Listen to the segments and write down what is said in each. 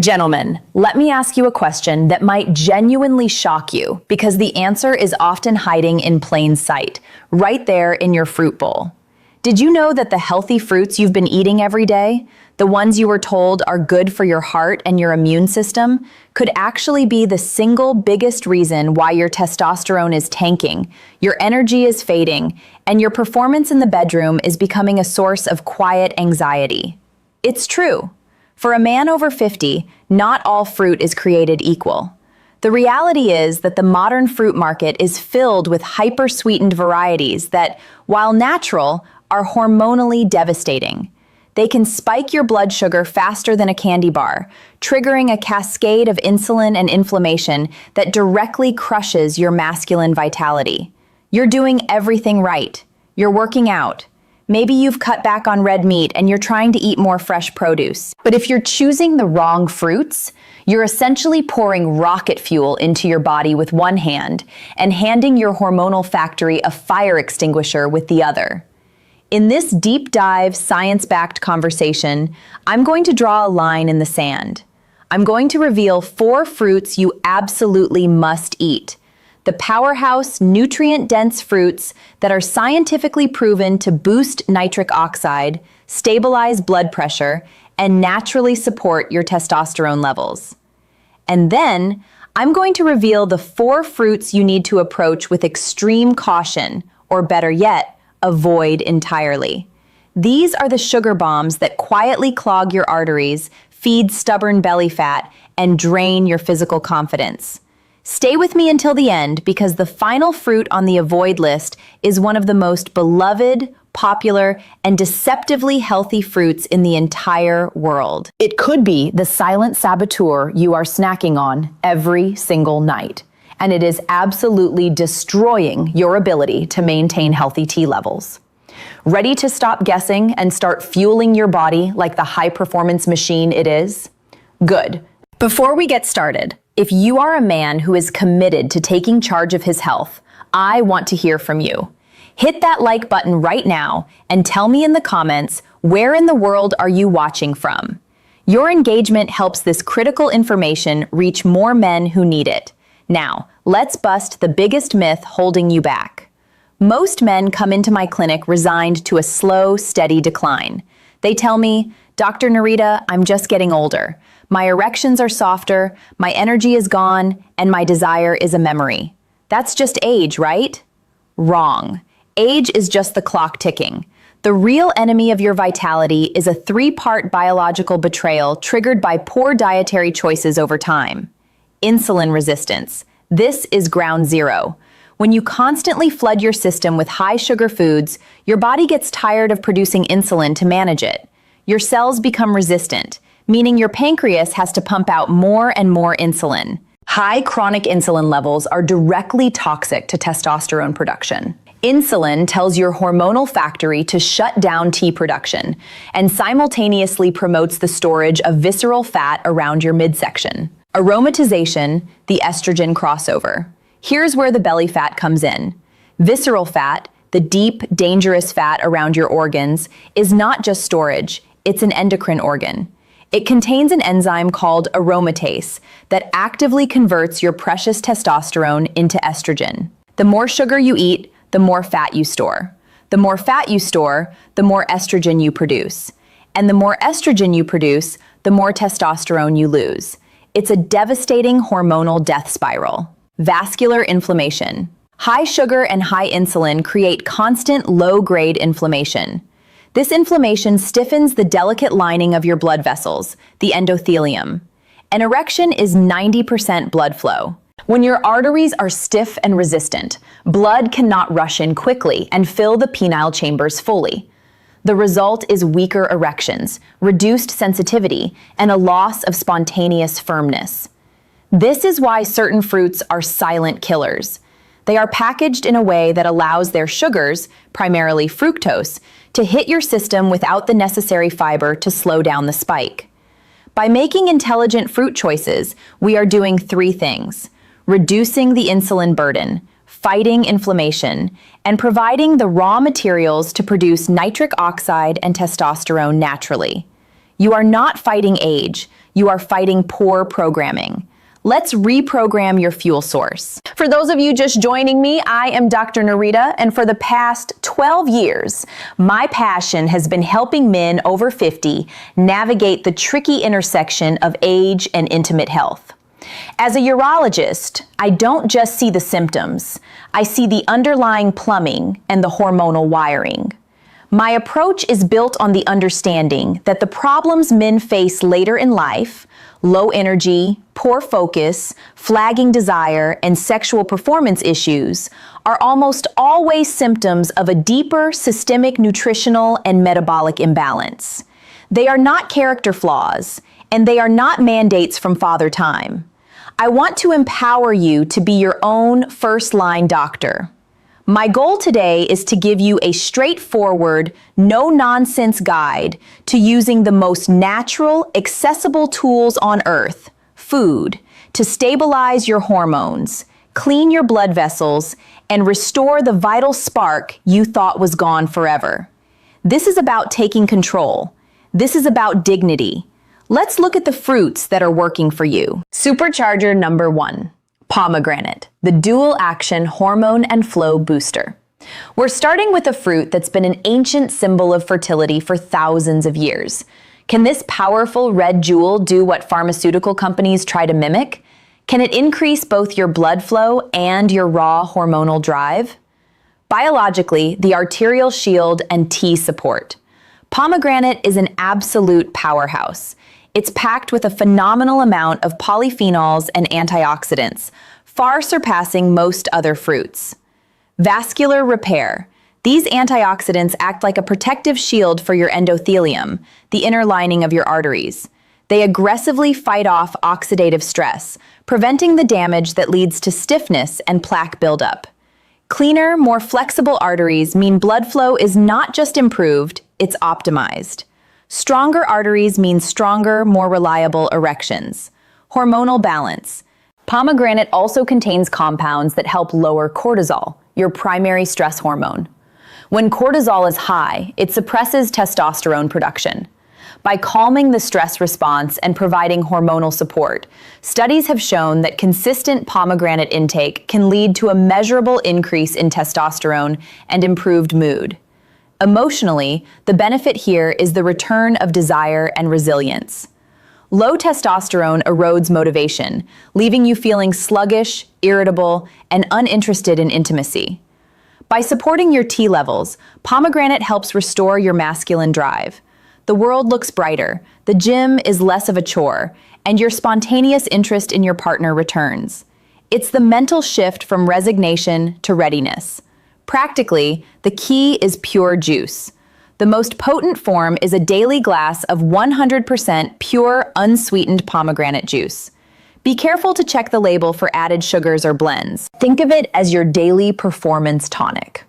Gentlemen, let me ask you a question that might genuinely shock you because the answer is often hiding in plain sight, right there in your fruit bowl. Did you know that the healthy fruits you've been eating every day, the ones you were told are good for your heart and your immune system, could actually be the single biggest reason why your testosterone is tanking, your energy is fading, and your performance in the bedroom is becoming a source of quiet anxiety? It's true. For a man over 50, not all fruit is created equal. The reality is that the modern fruit market is filled with hyper-sweetened varieties that, while natural, are hormonally devastating. They can spike your blood sugar faster than a candy bar, triggering a cascade of insulin and inflammation that directly crushes your masculine vitality. You're doing everything right. You're working out. Maybe you've cut back on red meat and you're trying to eat more fresh produce. But if you're choosing the wrong fruits, you're essentially pouring rocket fuel into your body with one hand and handing your hormonal factory a fire extinguisher with the other. In this deep dive, science-backed conversation, I'm going to draw a line in the sand. I'm going to reveal 4 fruits you absolutely must eat. The powerhouse, nutrient-dense fruits that are scientifically proven to boost nitric oxide, stabilize blood pressure, and naturally support your testosterone levels. And then, I'm going to reveal the 4 fruits you need to approach with extreme caution, or better yet, avoid entirely. These are the sugar bombs that quietly clog your arteries, feed stubborn belly fat, and drain your physical confidence. Stay with me until the end because the final fruit on the avoid list is one of the most beloved, popular, and deceptively healthy fruits in the entire world. It could be the silent saboteur you are snacking on every single night, and it is absolutely destroying your ability to maintain healthy T levels. Ready to stop guessing and start fueling your body like the high-performance machine it is? Good. Before we get started, if you are a man who is committed to taking charge of his health, I want to hear from you. Hit that like button right now and tell me in the comments, where in the world are you watching from? Your engagement helps this critical information reach more men who need it. Now, let's bust the biggest myth holding you back. Most men come into my clinic resigned to a slow, steady decline. They tell me, Dr. Narita, I'm just getting older. My erections are softer, my energy is gone, and my desire is a memory. That's just age, right? Wrong. Age is just the clock ticking. The real enemy of your vitality is a 3-part biological betrayal triggered by poor dietary choices over time. Insulin resistance. This is ground zero. When you constantly flood your system with high-sugar foods, your body gets tired of producing insulin to manage it. Your cells become resistant, meaning your pancreas has to pump out more and more insulin. High chronic insulin levels are directly toxic to testosterone production. Insulin tells your hormonal factory to shut down T production and simultaneously promotes the storage of visceral fat around your midsection. Aromatization, the estrogen crossover. Here's where the belly fat comes in. Visceral fat, the deep, dangerous fat around your organs, is not just storage, it's an endocrine organ. It contains an enzyme called aromatase that actively converts your precious testosterone into estrogen. The more sugar you eat, the more fat you store. The more fat you store, the more estrogen you produce. And the more estrogen you produce, the more testosterone you lose. It's a devastating hormonal death spiral. Vascular inflammation. High sugar and high insulin create constant low-grade inflammation. This inflammation stiffens the delicate lining of your blood vessels, the endothelium. An erection is 90% blood flow. When your arteries are stiff and resistant, blood cannot rush in quickly and fill the penile chambers fully. The result is weaker erections, reduced sensitivity, and a loss of spontaneous firmness. This is why certain fruits are silent killers. They are packaged in a way that allows their sugars, primarily fructose, to hit your system without the necessary fiber to slow down the spike. By making intelligent fruit choices, we are doing 3 things: reducing the insulin burden, fighting inflammation, and providing the raw materials to produce nitric oxide and testosterone naturally. You are not fighting age, You are fighting poor programming. Let's reprogram your fuel source. For those of you just joining me, I am Dr. Narita, and for the past 12 years, my passion has been helping men over 50 navigate the tricky intersection of age and intimate health. As a urologist, I don't just see the symptoms, I see the underlying plumbing and the hormonal wiring. My approach is built on the understanding that the problems men face later in life, low energy, poor focus, flagging desire, and sexual performance issues, are almost always symptoms of a deeper systemic nutritional and metabolic imbalance. They are not character flaws, and they are not mandates from Father Time. I want to empower you to be your own first-line doctor. My goal today is to give you a straightforward, no-nonsense guide to using the most natural, accessible tools on earth, food, to stabilize your hormones, clean your blood vessels, and restore the vital spark you thought was gone forever. This is about taking control. This is about dignity. Let's look at the fruits that are working for you. Supercharger number 1. Pomegranate, the dual-action hormone and flow booster. We're starting with a fruit that's been an ancient symbol of fertility for thousands of years. Can this powerful red jewel do what pharmaceutical companies try to mimic? Can it increase both your blood flow and your raw hormonal drive? Biologically, the arterial shield and T support. Pomegranate is an absolute powerhouse. It's packed with a phenomenal amount of polyphenols and antioxidants, far surpassing most other fruits. Vascular repair. These antioxidants act like a protective shield for your endothelium, the inner lining of your arteries. They aggressively fight off oxidative stress, preventing the damage that leads to stiffness and plaque buildup. Cleaner, more flexible arteries mean blood flow is not just improved, it's optimized. Stronger arteries mean stronger, more reliable erections. Hormonal balance. Pomegranate also contains compounds that help lower cortisol, your primary stress hormone. When cortisol is high, it suppresses testosterone production. By calming the stress response and providing hormonal support, studies have shown that consistent pomegranate intake can lead to a measurable increase in testosterone and improved mood. Emotionally, the benefit here is the return of desire and resilience. Low testosterone erodes motivation, leaving you feeling sluggish, irritable, and uninterested in intimacy. By supporting your T levels, pomegranate helps restore your masculine drive. The world looks brighter, the gym is less of a chore, and your spontaneous interest in your partner returns. It's the mental shift from resignation to readiness. Practically, the key is pure juice. The most potent form is a daily glass of 100% pure, unsweetened pomegranate juice. Be careful to check the label for added sugars or blends. Think of it as your daily performance tonic.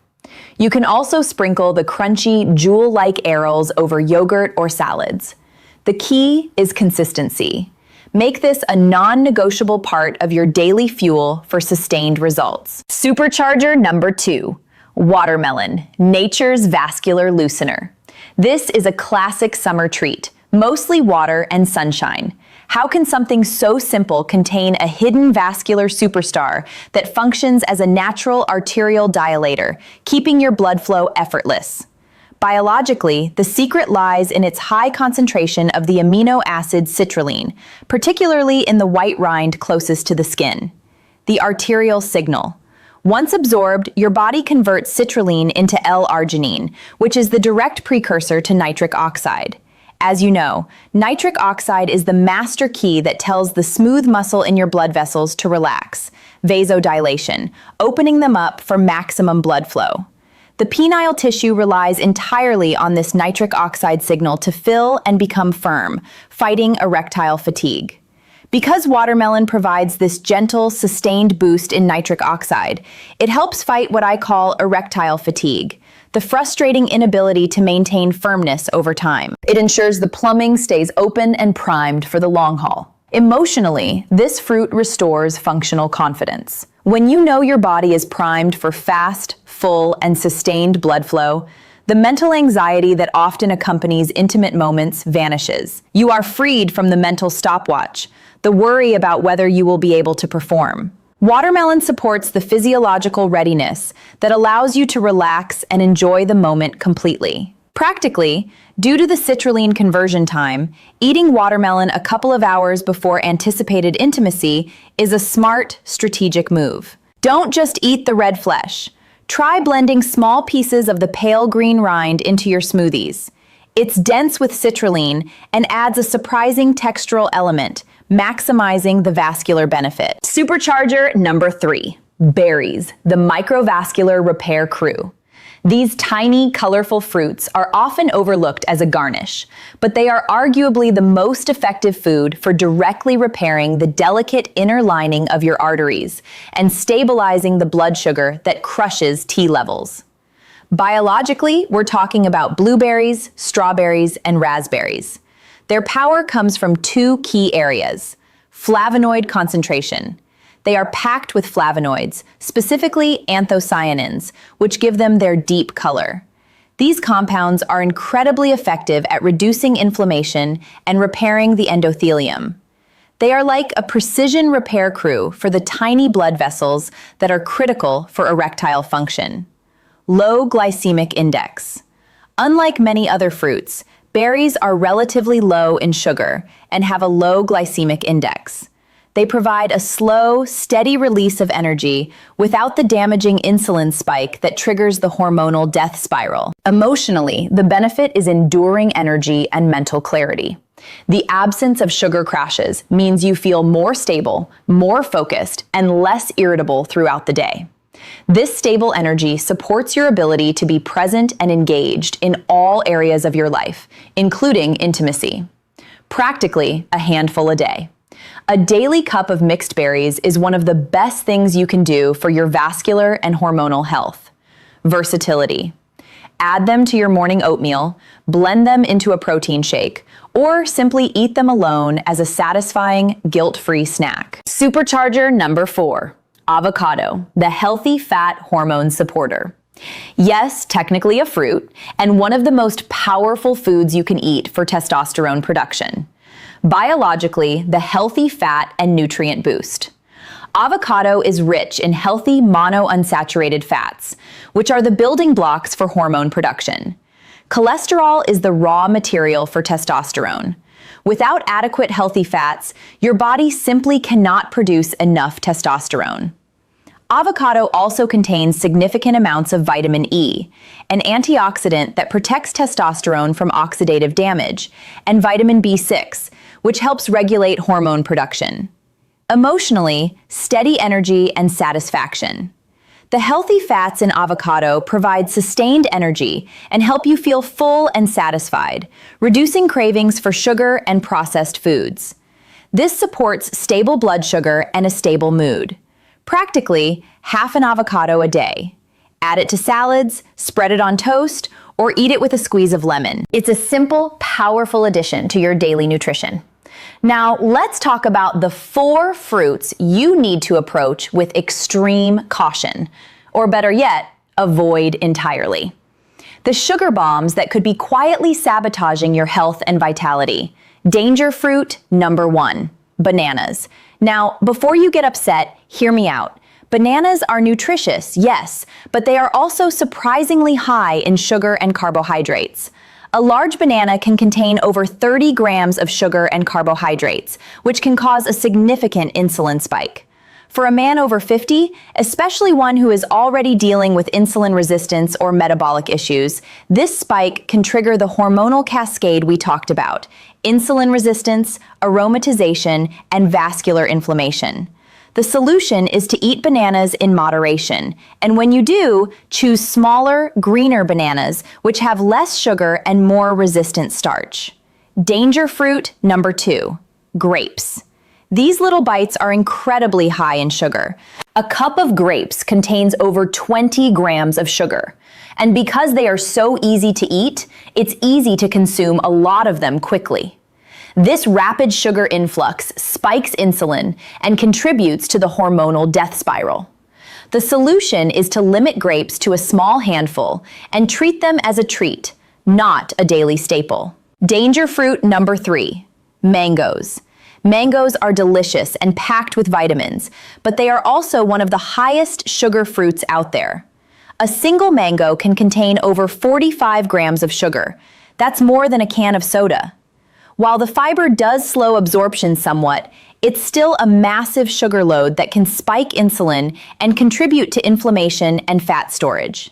You can also sprinkle the crunchy, jewel-like arils over yogurt or salads. The key is consistency. Make this a non-negotiable part of your daily fuel for sustained results. Supercharger number 2. Watermelon, nature's vascular loosener. This is a classic summer treat, mostly water and sunshine. How can something so simple contain a hidden vascular superstar that functions as a natural arterial dilator, keeping your blood flow effortless? Biologically, the secret lies in its high concentration of the amino acid citrulline, particularly in the white rind closest to the skin. The arterial signal. Once absorbed, your body converts citrulline into L-arginine, which is the direct precursor to nitric oxide. As you know, nitric oxide is the master key that tells the smooth muscle in your blood vessels to relax, vasodilation, opening them up for maximum blood flow. The penile tissue relies entirely on this nitric oxide signal to fill and become firm, fighting erectile fatigue. Because watermelon provides this gentle, sustained boost in nitric oxide, it helps fight what I call erectile fatigue, the frustrating inability to maintain firmness over time. It ensures the plumbing stays open and primed for the long haul. Emotionally, this fruit restores functional confidence. When you know your body is primed for fast, full, and sustained blood flow, The mental anxiety that often accompanies intimate moments vanishes. You are freed from the mental stopwatch, the worry about whether you will be able to perform. Watermelon supports the physiological readiness that allows you to relax and enjoy the moment completely. Practically, due to the citrulline conversion time, eating watermelon a couple of hours before anticipated intimacy is a smart, strategic move. Don't just eat the red flesh. Try blending small pieces of the pale green rind into your smoothies. It's dense with citrulline and adds a surprising textural element, maximizing the vascular benefit. Supercharger number 3, berries, the microvascular repair crew. These tiny, colorful fruits are often overlooked as a garnish, but they are arguably the most effective food for directly repairing the delicate inner lining of your arteries and stabilizing the blood sugar that crushes T levels. Biologically, we're talking about blueberries, strawberries, and raspberries. Their power comes from 2 key areas: flavonoid concentration. They are packed with flavonoids, specifically anthocyanins, which give them their deep color. These compounds are incredibly effective at reducing inflammation and repairing the endothelium. They are like a precision repair crew for the tiny blood vessels that are critical for erectile function. Low glycemic index. Unlike many other fruits, berries are relatively low in sugar and have a low glycemic index. They provide a slow, steady release of energy without the damaging insulin spike that triggers the hormonal death spiral. Emotionally, the benefit is enduring energy and mental clarity. The absence of sugar crashes means you feel more stable, more focused, and less irritable throughout the day. This stable energy supports your ability to be present and engaged in all areas of your life, including intimacy. Practically a handful a day. A daily cup of mixed berries is one of the best things you can do for your vascular and hormonal health. Versatility. Add them to your morning oatmeal, blend them into a protein shake, or simply eat them alone as a satisfying, guilt-free snack. Supercharger number 4, avocado, the healthy fat hormone supporter. Yes, technically a fruit, and one of the most powerful foods you can eat for testosterone production. Biologically, the healthy fat and nutrient boost. Avocado is rich in healthy monounsaturated fats, which are the building blocks for hormone production. Cholesterol is the raw material for testosterone. Without adequate healthy fats, your body simply cannot produce enough testosterone. Avocado also contains significant amounts of vitamin E, an antioxidant that protects testosterone from oxidative damage, and vitamin B6, which helps regulate hormone production. Emotionally, steady energy and satisfaction. The healthy fats in avocado provide sustained energy and help you feel full and satisfied, reducing cravings for sugar and processed foods. This supports stable blood sugar and a stable mood. Practically, half an avocado a day. Add it to salads, spread it on toast, or eat it with a squeeze of lemon. It's a simple, powerful addition to your daily nutrition. Now, let's talk about the 4 fruits you need to approach with extreme caution, or better yet, avoid entirely. The sugar bombs that could be quietly sabotaging your health and vitality. Danger fruit number 1, bananas. Now, before you get upset, hear me out. Bananas are nutritious, yes, but they are also surprisingly high in sugar and carbohydrates. A large banana can contain over 30 grams of sugar and carbohydrates, which can cause a significant insulin spike. For a man over 50, especially one who is already dealing with insulin resistance or metabolic issues, this spike can trigger the hormonal cascade we talked about: insulin resistance, aromatization, and vascular inflammation. The solution is to eat bananas in moderation, and when you do, choose smaller, greener bananas, which have less sugar and more resistant starch. Danger fruit number 2, grapes. These little bites are incredibly high in sugar. A cup of grapes contains over 20 grams of sugar, and because they are so easy to eat, it's easy to consume a lot of them quickly. This rapid sugar influx spikes insulin and contributes to the hormonal death spiral. The solution is to limit grapes to a small handful and treat them as a treat, not a daily staple. Danger fruit number 3, mangoes. Mangoes are delicious and packed with vitamins, but they are also one of the highest sugar fruits out there. A single mango can contain over 45 grams of sugar. That's more than a can of soda. While the fiber does slow absorption somewhat, it's still a massive sugar load that can spike insulin and contribute to inflammation and fat storage.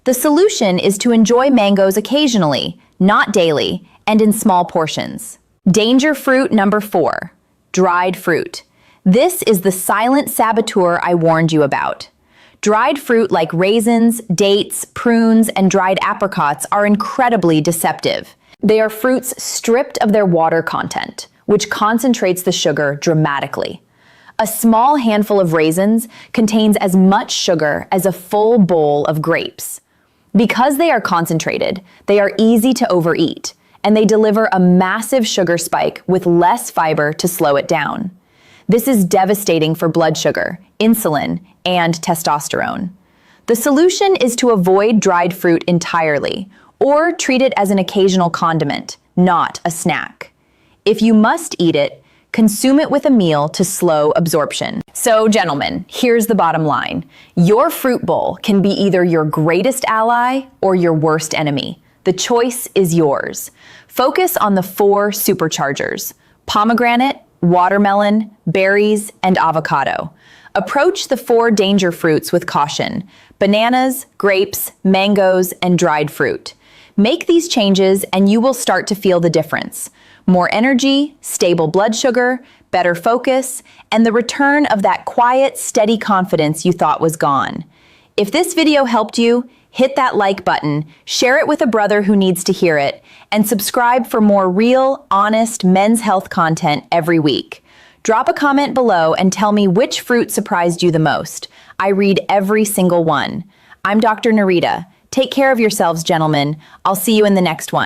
The solution is to enjoy mangoes occasionally, not daily, and in small portions. Danger fruit number 4, dried fruit. This is the silent saboteur I warned you about. Dried fruit like raisins, dates, prunes, and dried apricots are incredibly deceptive. They are fruits stripped of their water content, which concentrates the sugar dramatically. A small handful of raisins contains as much sugar as a full bowl of grapes. Because they are concentrated, they are easy to overeat, and they deliver a massive sugar spike with less fiber to slow it down. This is devastating for blood sugar, insulin, and testosterone. The solution is to avoid dried fruit entirely, or treat it as an occasional condiment, not a snack. If you must eat it, consume it with a meal to slow absorption. So, gentlemen, here's the bottom line. Your fruit bowl can be either your greatest ally or your worst enemy. The choice is yours. Focus on the 4 superchargers: pomegranate, watermelon, berries, and avocado. Approach the 4 danger fruits with caution: bananas, grapes, mangoes, and dried fruit. Make these changes and you will start to feel the difference. More energy, stable blood sugar, better focus, and the return of that quiet, steady confidence you thought was gone. If this video helped you, hit that like button, share it with a brother who needs to hear it, and subscribe for more real, honest men's health content every week. Drop a comment below and tell me which fruit surprised you the most. I read every single one. I'm Dr. Narita. Take care of yourselves, gentlemen. I'll see you in the next one.